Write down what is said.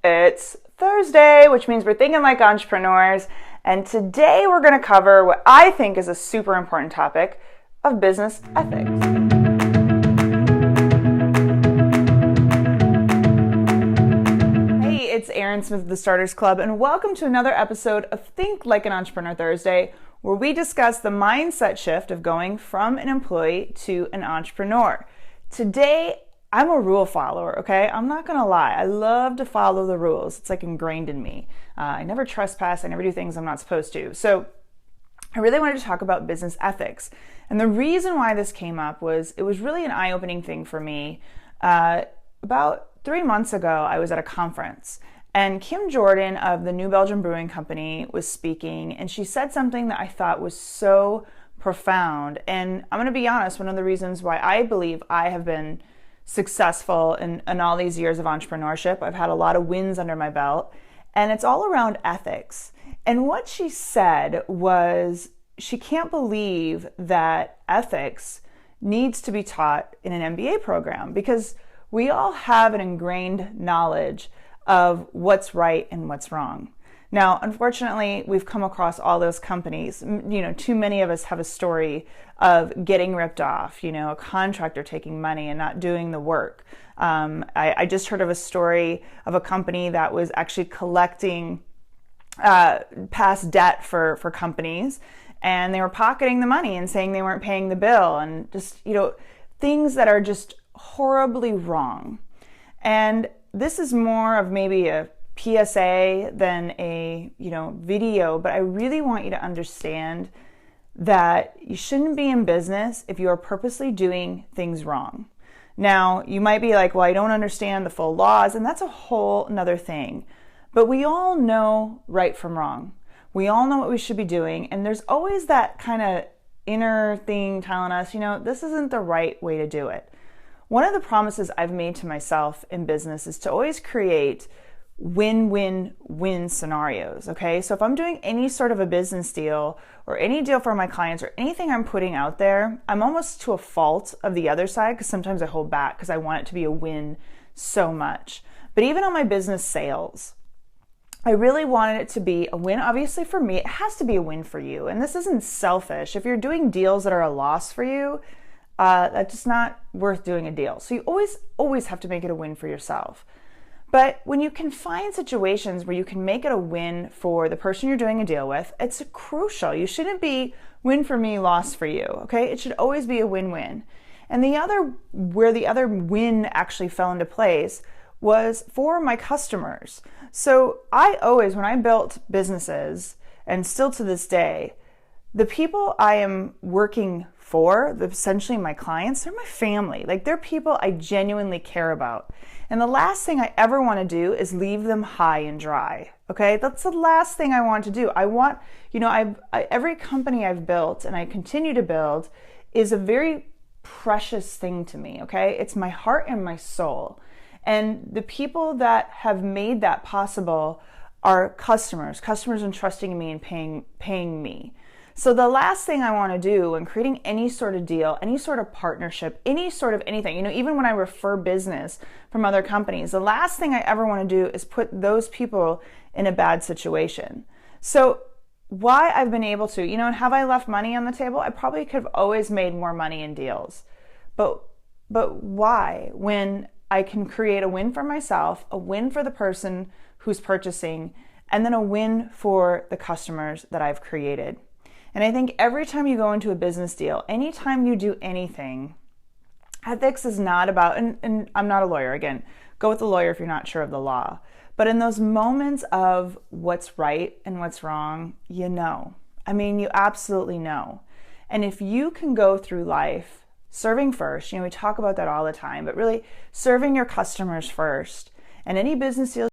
It's Thursday, which means we're thinking like entrepreneurs. And today we're going to cover what I think is a super important topic of business ethics. Hey, it's Erin Smith of the Starters Club, and welcome to another episode of Think Like an Entrepreneur Thursday, where we discuss the mindset shift of going from an employee to an entrepreneur. Today, I'm a rule follower, okay? I'm not gonna lie. I love to follow the rules. It's like ingrained in me. I never trespass. I never do things I'm not supposed to. So I really wanted to talk about business ethics. And the reason why this came up was it was really an eye-opening thing for me. About 3 months ago, I was at a conference, and Kim Jordan of the New Belgium Brewing Company was speaking, and she said something that I thought was so profound. And I'm gonna be honest, one of the reasons why I believe I have been successful in all these years of entrepreneurship. I've had a lot of wins under my belt, and it's all around ethics. And what she said was she can't believe that ethics needs to be taught in an MBA program because we all have an ingrained knowledge of what's right and what's wrong. Now, unfortunately, we've come across all those companies. Too many of us have a story of getting ripped off, a contractor taking money and not doing the work. I just heard of a story of a company that was actually collecting past debt for companies, and they were pocketing the money and saying they weren't paying the bill, and just, things that are just horribly wrong. And this is more of maybe a PSA than a video, but I really want you to understand that you shouldn't be in business if you are purposely doing things wrong. Now, you might be like, well, I don't understand the full laws, and that's a whole nother thing. But we all know right from wrong. We all know what we should be doing, and there's always that kind of inner thing telling us, this isn't the right way to do it. One of the promises I've made to myself in business is to always create win-win-win scenarios, okay? So if I'm doing any sort of a business deal or any deal for my clients or anything I'm putting out there, I'm almost to a fault of the other side because sometimes I hold back because I want it to be a win so much. But even on my business sales, I really wanted it to be a win. Obviously for me, it has to be a win for you. And this isn't selfish. If you're doing deals that are a loss for you, that's just not worth doing a deal. So you always have to make it a win for yourself. But when you can find situations where you can make it a win for the person you're doing a deal with, it's crucial. You shouldn't be win for me, loss for you, okay? It should always be a win-win. And where the other win actually fell into place was for my customers. So when I built businesses, and still to this day, the people I am working for, essentially my clients, they're my family. Like, they're people I genuinely care about. And the last thing I ever want to do is leave them high and dry. Okay, that's the last thing I want to do. I want, every company I've built and I continue to build is a very precious thing to me. Okay, it's my heart and my soul. And the people that have made that possible are customers entrusting me and paying me. So the last thing I want to do when creating any sort of deal, any sort of partnership, any sort of anything, even when I refer business from other companies, the last thing I ever want to do is put those people in a bad situation. So why I've been able to, and have I left money on the table? I probably could have always made more money in deals. But why? When I can create a win for myself, a win for the person who's purchasing, and then a win for the customers that I've created. And I think every time you go into a business deal, anytime you do anything, ethics is not about, and I'm not a lawyer, again, go with a lawyer if you're not sure of the law. But in those moments of what's right and what's wrong, you absolutely know. And if you can go through life serving first, we talk about that all the time, but really serving your customers first, and any business deal